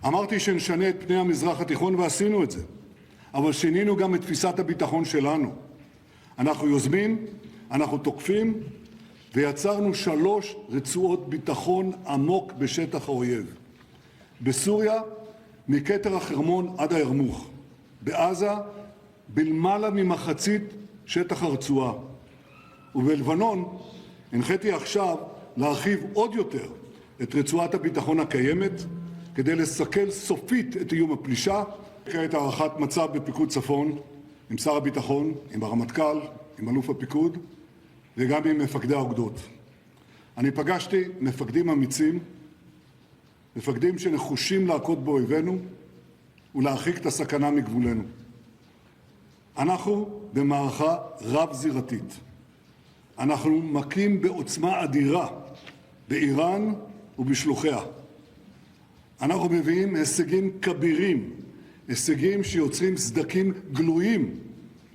אמרתי שנשנה את פני המזרח התיכון ועשינו את זה, אבל שינינו גם את תפיסת הביטחון שלנו. אנחנו יוזמים, אנחנו תוקפים, ויצרנו 3 רצועות ביטחון עמוק בשטח האויב. בסוריה, מכתר החרמון עד הירמוך. בעזה, בלמעלה ממחצית שטח הרצועה. ובלבנון, הנחיתי עכשיו להרחיב עוד יותר את רצועת הביטחון הקיימת, כדי לסכל סופית את איום הפלישה. כעת הערכת מצב בפיקוד צפון, עם שר הביטחון, עם הרמטכ"ל, עם אלוף הפיקוד, וגם עם מפקדי האוגדות. אני פגשתי מפקדים אמיצים, מפקדים שנחושים להכות באויבינו ולהרחיק את הסכנה מגבולנו. אנחנו במערכה רב-זירתית. אנחנו מכים בעוצמה אדירה באיראן ובשלוחיה. אנחנו מביאים הישגים כבירים, הישגים שיוצרים סדקים גלויים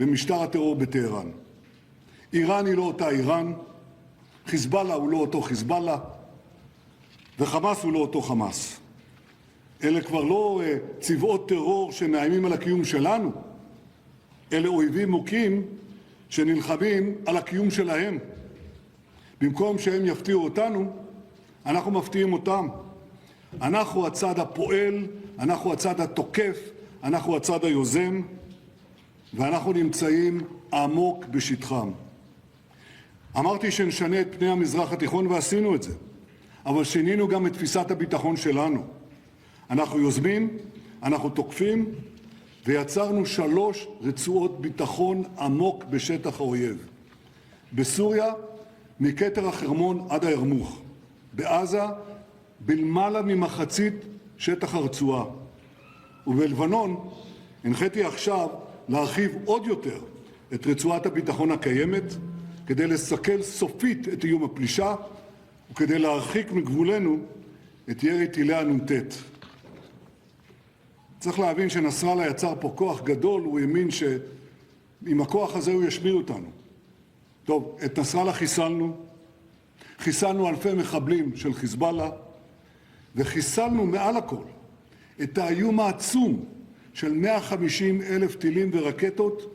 במשטר הטרור בטהרן. איראן היא לא אותה איראן, חיזבאללה הוא לא אותו חיזבאללה, וחמאס הוא לא אותו חמאס. אלה כבר לא צבאות טרור שמאיימים על הקיום שלנו, אלה אויבים מוכים שנלחמים על הקיום שלהם. במקום שהם יפתיעו אותנו, אנחנו מפתיעים אותם. אנחנו הצד הפועל, אנחנו הצד התוקף, אנחנו הצד היוזם, ואנחנו נמצאים עמוק בשטחם. אמרתי שנשנה את פני המזרח התיכון ועשינו את זה, אבל שינינו גם את תפיסת הביטחון שלנו. אנחנו יוזמים, אנחנו תוקפים, ויצרנו 3 רצועות ביטחון עמוק בשטח האויב. בסוריה, מכתר החרמון עד הירמוך. בעזה, בלמעלה ממחצית שטח הרצועה. ובלבנון, הנחיתי עכשיו להרחיב עוד יותר את רצועת הביטחון הקיימת, כדי לסכל סופית את איום הפלישה, וכדי להרחיק מגבולנו את ירי טילי הנ"ט. צריך להבין שנסראללה יצר פה כוח גדול, הוא האמין שעם הכוח הזה הוא ישמיד אותנו. טוב, את נסראללה חיסלנו אלפי מחבלים של חיזבאללה, וחיסלנו מעל הכל את האיום העצום של 150,000 טילים ורקטות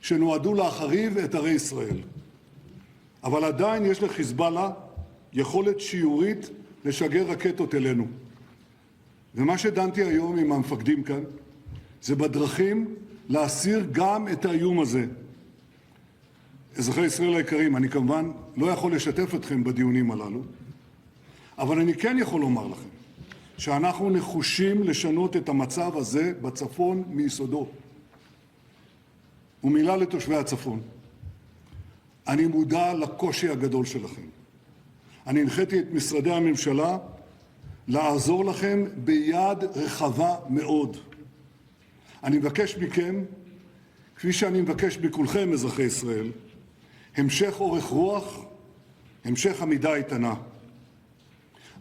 שנועדו להחריב את ערי ישראל. אבל עדיין יש לחיזבאללה יכולת שיורית לשגר רקטות אלינו. ומה שדנתי היום עם המפקדים כאן, זה בדרכים להסיר גם את האיום הזה. אזרחי ישראל היקרים, אני כמובן לא יכול לשתף אתכם בדיונים הללו, אבל אני כן יכול לומר לכם שאנחנו נחושים לשנות את המצב הזה בצפון מיסודו. ומילה לתושבי הצפון. אני מודע לקושי הגדול שלכם. אני הנחיתי את משרדי הממשלה לעזור לכם ביד רחבה מאוד. אני מבקש מכם, כפי שאני מבקש מכולכם, אזרחי ישראל, המשך אורך רוח, המשך עמידה איתנה.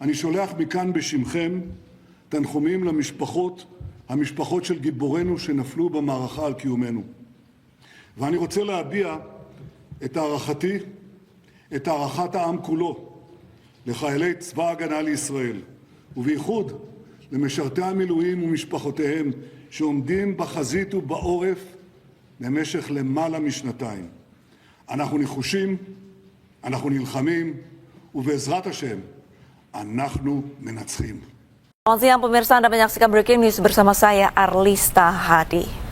אני שולח מכאן בשמכם תנחומים המשפחות של גיבורינו שנפלו במערכה על קיומנו. ואני רוצה להביע את הערכתי, את הערכת העם כולו, לחיילי צבא ההגנה לישראל, ובייחוד למשרתי המילואים ומשפחותיהם שעומדים בחזית ובעורף במשך למעלה משנתיים. אנחנו נחושים, אנחנו נלחמים, ובעזרת השם, אנחנו מנצחים. Selamat siang pemirsa, Anda menyaksikan Breaking News bersama saya Arlista Hadi.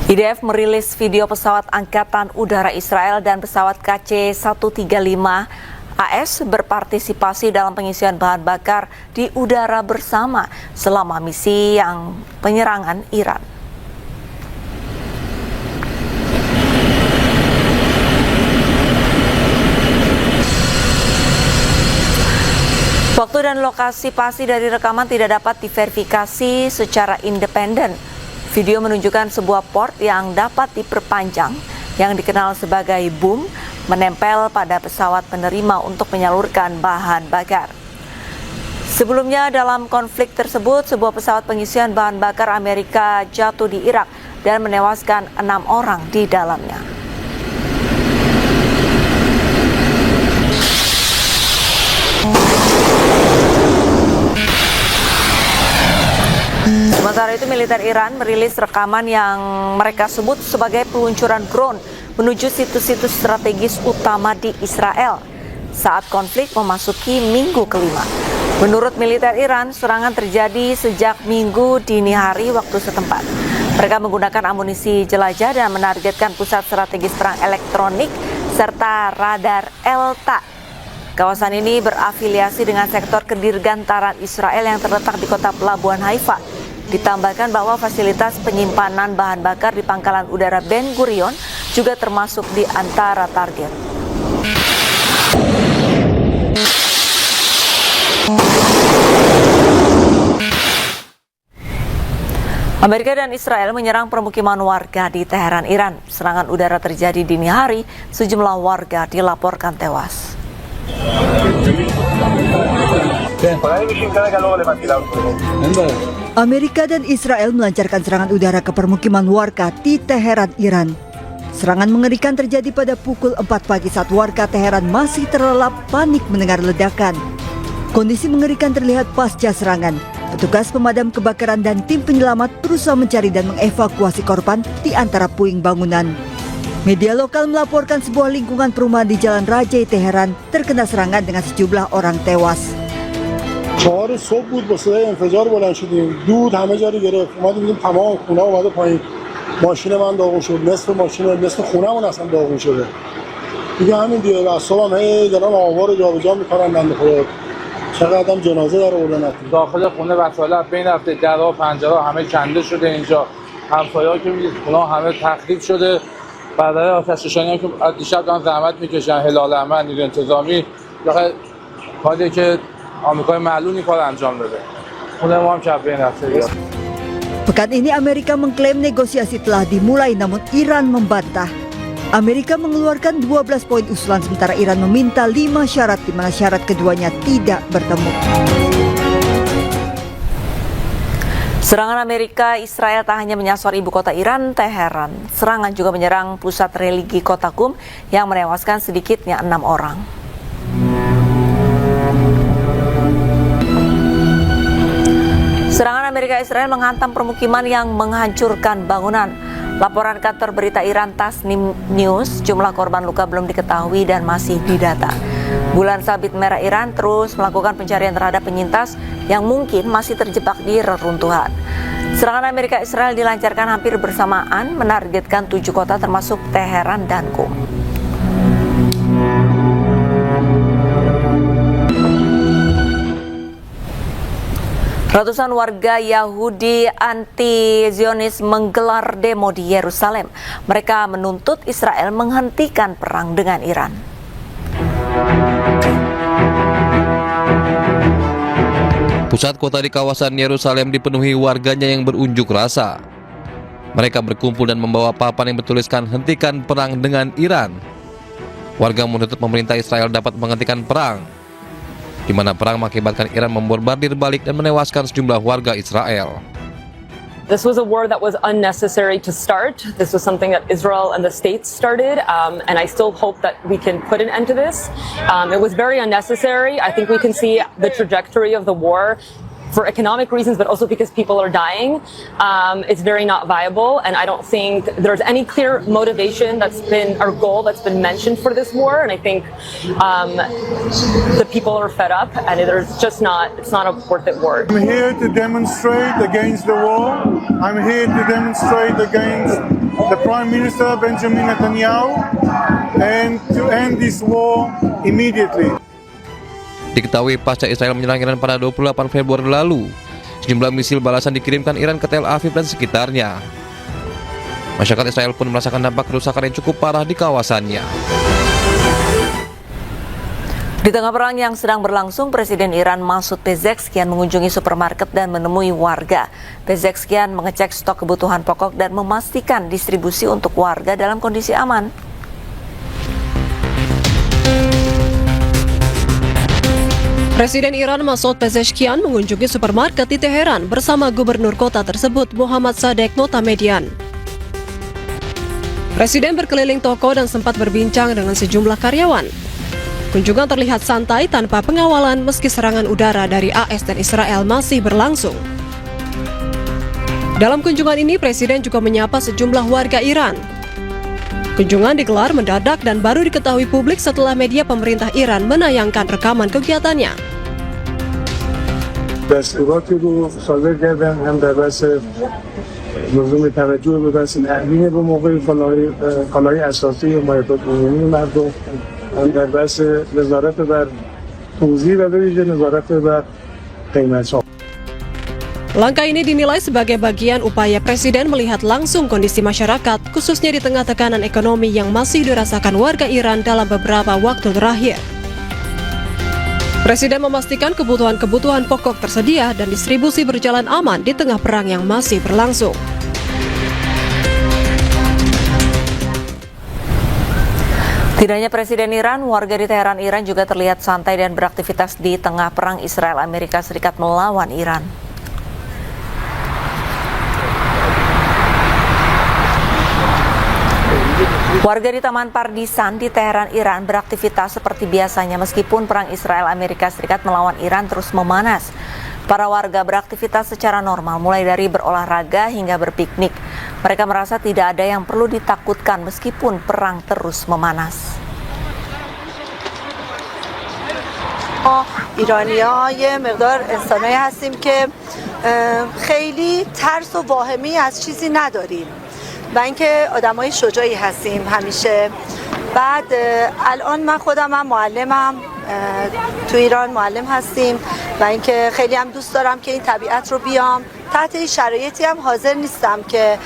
IDF merilis video pesawat Angkatan Udara Israel dan pesawat KC-135 AS berpartisipasi dalam pengisian bahan bakar di udara bersama selama misi yang penyerangan Iran. Waktu dan lokasi pasti dari rekaman tidak dapat diverifikasi secara independen. Video menunjukkan sebuah port yang dapat diperpanjang yang dikenal sebagai boom menempel pada pesawat penerima untuk menyalurkan bahan bakar. Sebelumnya dalam konflik tersebut, sebuah pesawat pengisian bahan bakar Amerika jatuh di Irak dan menewaskan 6 orang di dalamnya. Sementara itu, militer Iran merilis rekaman yang mereka sebut sebagai peluncuran drone menuju situs-situs strategis utama di Israel saat konflik memasuki minggu kelima. Menurut militer Iran, serangan terjadi sejak minggu dini hari waktu setempat. Mereka menggunakan amunisi jelajah dan menargetkan pusat strategis perang elektronik serta radar ELTA. Kawasan ini berafiliasi dengan sektor kedirgantaran Israel yang terletak di kota pelabuhan Haifa. Ditambahkan bahwa fasilitas penyimpanan bahan bakar di Pangkalan Udara Ben Gurion juga termasuk di antara target. Amerika dan Israel menyerang permukiman warga di Teheran, Iran. Serangan udara terjadi dini hari, sejumlah warga dilaporkan tewas. Amerika dan Israel melancarkan serangan udara ke permukiman warga di Teheran, Iran. Serangan mengerikan terjadi pada pukul 4 pagi saat warga Teheran masih terlelap panik mendengar ledakan. Kondisi mengerikan terlihat pasca serangan. Petugas pemadam kebakaran dan tim penyelamat berusaha mencari dan mengevakuasi korban di antara puing bangunan. Media lokal melaporkan sebuah lingkungan perumahan di Jalan Rajai Teheran terkena serangan dengan sejumlah orang tewas. 4 صبح بود با صدای انفجار بلند شدیم دود همه جا رو گرفت اومدیم دیدیم تمام خونه اومده پایین ماشین من داغون شد نصف ماشین نصف خونه‌مون اصلا داغون شده دیگه همین دیگه اعصابم هی دارن آوا رو جابجا می‌کنن بنده خدا چقدر هم جنازه داره اردن داخل خونه وسایل بین رفته درها و پنجره همه کنده شده اینجا همسایه‌ها که می‌دید خونه همه تخریب شده برای آتش‌نشانی که دیشب دارن زحمت می‌کشن هلال احمر نیروی انتظامی داخل کاری که Amerika معلومی کار انجام داده. خونه ما هم که بین رفته. Pekan ini Amerika mengklaim negosiasi telah dimulai namun Iran membantah. Amerika mengeluarkan 12 poin usulan sementara Iran meminta 5 syarat di mana syarat keduanya tidak bertemu. Serangan Amerika Israel tak hanya menyasar ibu kota Iran, Teheran. Serangan juga menyerang pusat religi kota Qum yang menewaskan sedikitnya 6 orang. Serangan Amerika Israel menghantam permukiman yang menghancurkan bangunan. Laporan kantor berita Iran Tasnim News, jumlah korban luka belum diketahui dan masih didata. Bulan Sabit Merah Iran terus melakukan pencarian terhadap penyintas yang mungkin masih terjebak di reruntuhan. Serangan Amerika Israel dilancarkan hampir bersamaan, menargetkan 7 kota termasuk Teheran dan Qum. Ratusan warga Yahudi anti-Zionis menggelar demo di Yerusalem. Mereka menuntut Israel menghentikan perang dengan Iran. Pusat kota di kawasan Yerusalem dipenuhi warganya yang berunjuk rasa. Mereka berkumpul dan membawa papan yang bertuliskan "Hentikan perang dengan Iran". Warga menuntut pemerintah Israel dapat menghentikan perang, di mana perang mengakibatkan Iran membombardir balik dan menewaskan sejumlah warga Israel. This was a war that was unnecessary to start. This was something that Israel and the states started, and I still hope that we can put an end to this. It was very unnecessary. I think we can see the trajectory of the war for economic reasons, but also because people are dying, it's very not viable. And I don't think there's any clear motivation that's been our goal that's been mentioned for this war. And I think the people are fed up, and it's not a worth it war. I'm here to demonstrate against the war. I'm here to demonstrate against the Prime Minister Benjamin Netanyahu and to end this war immediately. Diketahui pasca Israel menyerang Iran pada 28 Februari lalu, sejumlah misil balasan dikirimkan Iran ke Tel Aviv dan sekitarnya. Masyarakat Israel pun merasakan dampak kerusakan yang cukup parah di kawasannya. Di tengah perang yang sedang berlangsung, Presiden Iran Masoud Pezeshkian mengunjungi supermarket dan menemui warga. Pezeshkian mengecek stok kebutuhan pokok dan memastikan distribusi untuk warga dalam kondisi aman. Presiden Iran Masoud Pezeshkian mengunjungi supermarket di Teheran bersama gubernur kota tersebut Mohammad Sadegh Motamedian. Presiden berkeliling toko dan sempat berbincang dengan sejumlah karyawan. Kunjungan terlihat santai tanpa pengawalan meski serangan udara dari AS dan Israel masih berlangsung. Dalam kunjungan ini, Presiden juga menyapa sejumlah warga Iran. Kunjungan digelar mendadak dan baru diketahui publik setelah media pemerintah Iran menayangkan rekaman kegiatannya. دستوراتی رو صادر کردن هم در بحث لزوم توجه به بحث تأمین به موقع کالای اساسی و مایحتاج عمومی مردم، هم در بحث نظارت بر توزیع و به ویژه نظارت بر قیمت‌ها. Langkah ini dinilai sebagai bagian upaya Presiden melihat langsung kondisi masyarakat, khususnya di tengah tekanan ekonomi yang masih dirasakan warga Iran dalam beberapa waktu terakhir. Presiden memastikan kebutuhan-kebutuhan pokok tersedia dan distribusi berjalan aman di tengah perang yang masih berlangsung. Tidak hanya Presiden Iran, warga di Teheran, Iran juga terlihat santai dan beraktivitas di tengah perang Israel-Amerika Serikat melawan Iran. Warga di Taman Pardisan di Teheran, Iran beraktivitas seperti biasanya meskipun perang Israel-Amerika Serikat melawan Iran terus memanas. Para warga beraktivitas secara normal mulai dari berolahraga hingga berpiknik. Mereka merasa tidak ada yang perlu ditakutkan meskipun perang terus memanas. ایرانی‌ها یه مقدار انسانایی هستیم که خیلی ترس و واهمه‌ای از چیزی نداریم. و اینکه آدمای شجاعی هستیم همیشه. بعد الان من خودم هم معلمم، تو ایران معلم هستیم و اینکه خیلی هم دوست دارم که این طبیعت رو بیام. تحت این شرایطی هم حاضر نیستم که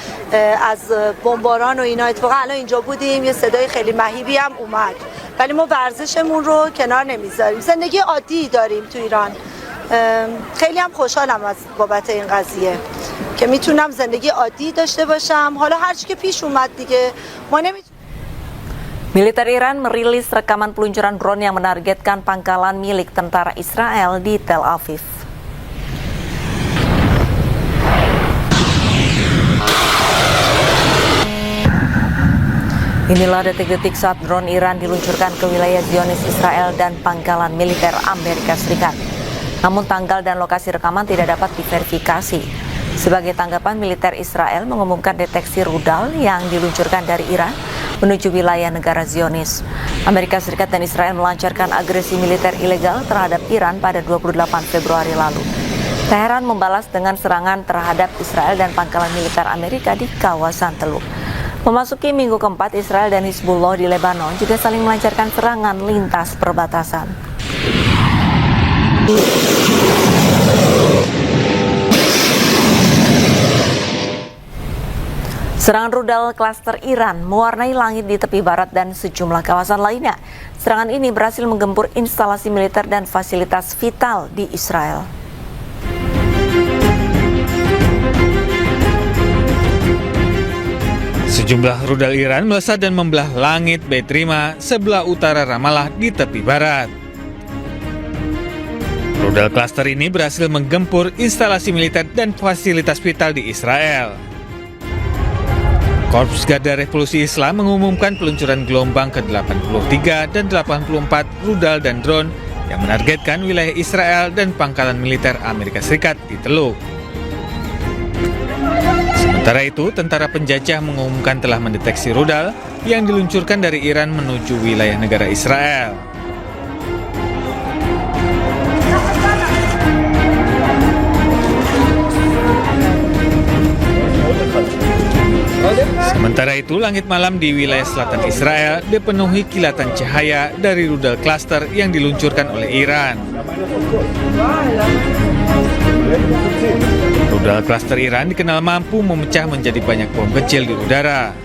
از بمباران و اینا، اتفاقا الان اینجا بودیم یه صدای خیلی مهیبی هم اومد، ولی ما ورزشمون رو کنار نمیذاریم. زندگی عادی داریم تو ایران. خیلی هم خوشحالم از بابت این قضیه که میتونم زندگی عادی داشته باشم. حالا هر چی که پیش اومد دیگه ما نمیتونیم. Militer Iran merilis rekaman peluncuran drone yang menargetkan pangkalan milik tentara Israel di Tel Aviv. Inilah detik-detik saat drone Iran diluncurkan ke wilayah Zionis Israel dan pangkalan militer Amerika Serikat. Namun tanggal dan lokasi rekaman tidak dapat diverifikasi. Sebagai tanggapan, militer Israel mengumumkan deteksi rudal yang diluncurkan dari Iran menuju wilayah negara Zionis. Amerika Serikat dan Israel melancarkan agresi militer ilegal terhadap Iran pada 28 Februari lalu. Teheran membalas dengan serangan terhadap Israel dan pangkalan militer Amerika di kawasan Teluk. Memasuki minggu keempat, Israel dan Hizbullah di Lebanon juga saling melancarkan serangan lintas perbatasan. Serangan rudal klaster Iran mewarnai langit di tepi barat dan sejumlah kawasan lainnya. Serangan ini berhasil menggempur instalasi militer dan fasilitas vital di Israel. Sejumlah rudal Iran melesat dan membelah langit Beit Rima sebelah utara Ramallah di tepi barat. Rudal klaster ini berhasil menggempur instalasi militer dan fasilitas vital di Israel. Korps Garda Revolusi Islam mengumumkan peluncuran gelombang ke-83 dan 84 rudal dan drone yang menargetkan wilayah Israel dan pangkalan militer Amerika Serikat di Teluk. Sementara itu, tentara penjajah mengumumkan telah mendeteksi rudal yang diluncurkan dari Iran menuju wilayah negara Israel. Sementara itu, langit malam di wilayah selatan Israel dipenuhi kilatan cahaya dari rudal klaster yang diluncurkan oleh Iran. Rudal klaster Iran dikenal mampu memecah menjadi banyak bom kecil di udara.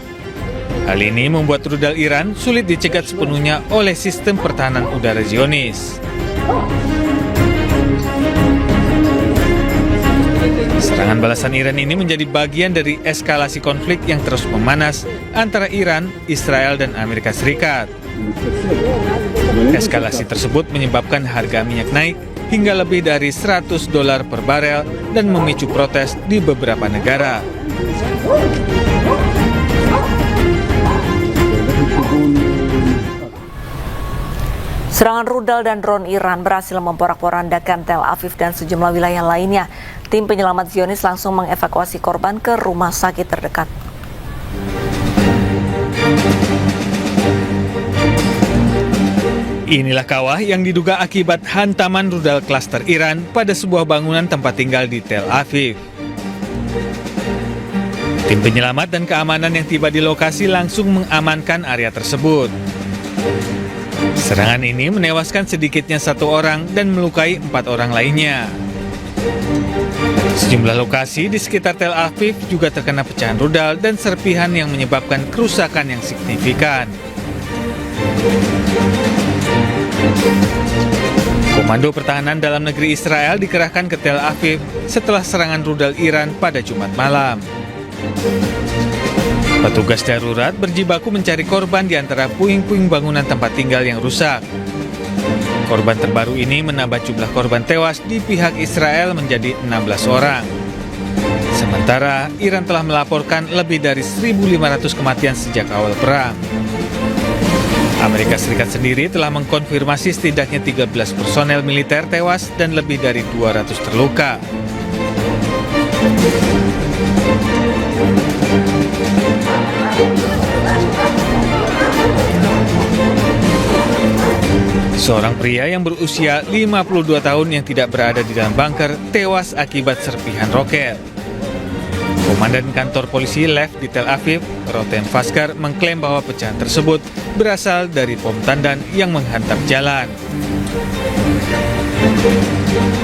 Hal ini membuat rudal Iran sulit dicegat sepenuhnya oleh sistem pertahanan udara Zionis. Serangan balasan Iran ini menjadi bagian dari eskalasi konflik yang terus memanas antara Iran, Israel, dan Amerika Serikat. Eskalasi tersebut menyebabkan harga minyak naik hingga lebih dari $100 per barel dan memicu protes di beberapa negara. Serangan rudal dan drone Iran berhasil memporak-porandakan Tel Aviv dan sejumlah wilayah lainnya. Tim penyelamat Zionis langsung mengevakuasi korban ke rumah sakit terdekat. Inilah kawah yang diduga akibat hantaman rudal klaster Iran pada sebuah bangunan tempat tinggal di Tel Aviv. Tim penyelamat dan keamanan yang tiba di lokasi langsung mengamankan area tersebut. Serangan ini menewaskan sedikitnya 1 orang dan melukai 4 orang lainnya. Sejumlah lokasi di sekitar Tel Aviv juga terkena pecahan rudal dan serpihan yang menyebabkan kerusakan yang signifikan. Komando Pertahanan Dalam Negeri Israel dikerahkan ke Tel Aviv setelah serangan rudal Iran pada Jumat malam. Petugas darurat berjibaku mencari korban di antara puing-puing bangunan tempat tinggal yang rusak. Korban terbaru ini menambah jumlah korban tewas di pihak Israel menjadi 16 orang. Sementara Iran telah melaporkan lebih dari 1.500 kematian sejak awal perang. Amerika Serikat sendiri telah mengkonfirmasi setidaknya 13 personel militer tewas dan lebih dari 200 terluka. Seorang pria yang berusia 52 tahun yang tidak berada di dalam bunker tewas akibat serpihan roket. Komandan kantor polisi Lev di Tel Aviv, Rotem Faskar, mengklaim bahwa pecahan tersebut berasal dari bom tandan yang menghantam jalan.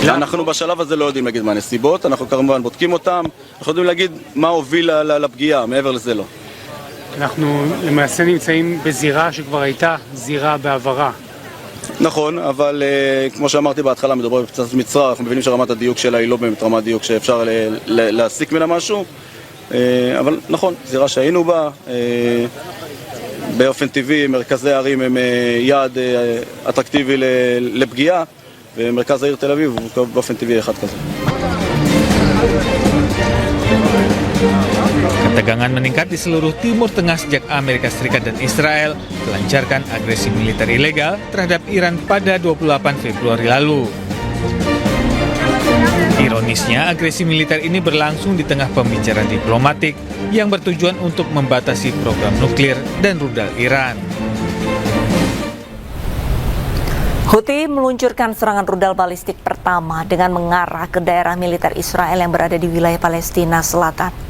אנחנו בשלב הזה לא יודעים להגיד מה הנסיבות, אנחנו כמובן בודקים אותם, אנחנו יודעים להגיד מה הוביל לפגיעה, מעבר לזה לא. אנחנו למעשה נמצאים בזירה שכבר הייתה זירה בעברה. נכון, אבל כמו שאמרתי בהתחלה, מדובר בפצצת מצרר, אנחנו מבינים שרמת הדיוק שלה היא לא באמת רמת דיוק שאפשר להסיק ממנה משהו, אבל נכון, זירה שהיינו בה, באופן טבעי מרכזי הערים הם יעד אטרקטיבי לפגיעה, ומרכז העיר תל אביב הוא באופן טבעי אחד כזה. Ketegangan meningkat di seluruh Timur Tengah sejak Amerika Serikat dan Israel melancarkan agresi militer ilegal terhadap Iran pada 28 Februari lalu. Ironisnya, agresi militer ini berlangsung di tengah pembicaraan diplomatik yang bertujuan untuk membatasi program nuklir dan rudal Iran. Houthi meluncurkan serangan rudal balistik pertama dengan mengarah ke daerah militer Israel yang berada di wilayah Palestina Selatan.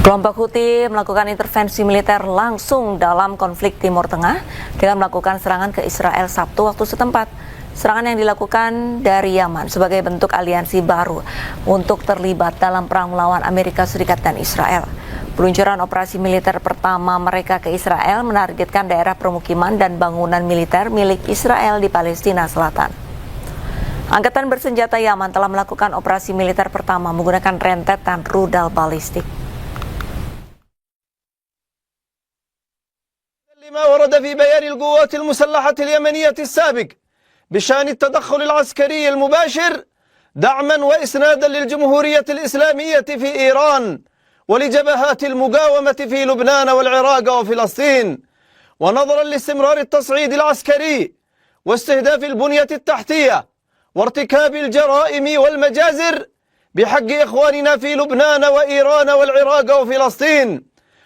Kelompok Houthi melakukan intervensi militer langsung dalam konflik Timur Tengah dengan melakukan serangan ke Israel Sabtu waktu setempat. Serangan yang dilakukan dari Yaman sebagai bentuk aliansi baru untuk terlibat dalam perang melawan Amerika Serikat dan Israel. Peluncuran operasi militer pertama mereka ke Israel menargetkan daerah permukiman dan bangunan militer milik Israel di Palestina Selatan. Angkatan bersenjata Yaman telah melakukan operasi militer pertama menggunakan rentetan rudal balistik. ما ورد في بيان القوات المسلحة اليمنية السابق بشأن التدخل العسكري المباشر دعما وإسنادا للجمهورية الإسلامية في إيران ولجبهات المقاومة في لبنان والعراق وفلسطين، ونظرا لاستمرار التصعيد العسكري واستهداف البنية التحتية وارتكاب الجرائم والمجازر بحق إخواننا في لبنان وإيران والعراق وفلسطين،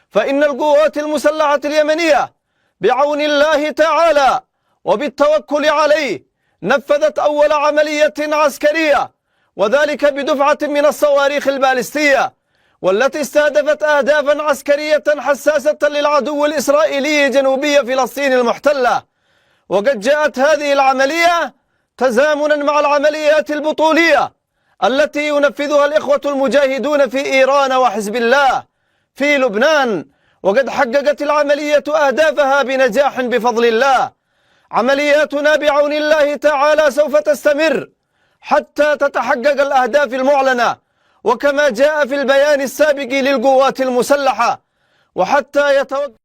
فإن القوات المسلحة اليمنية بعون الله تعالى وبالتوكل عليه نفذت أول عملية عسكرية، وذلك بدفعة من الصواريخ البالستية، والتي استهدفت أهدافا عسكرية حساسة للعدو الإسرائيلي جنوبي فلسطين المحتلة. وقد جاءت هذه العملية تزامنا مع العمليات البطولية التي ينفذها الإخوة المجاهدون في إيران وحزب الله في لبنان، وقد حققت العملية أهدافها بنجاح بفضل الله. عملياتنا بعون الله تعالى سوف تستمر حتى تتحقق الأهداف المعلنة، وكما جاء في البيان السابق للقوات المسلحة، وحتى يتوقف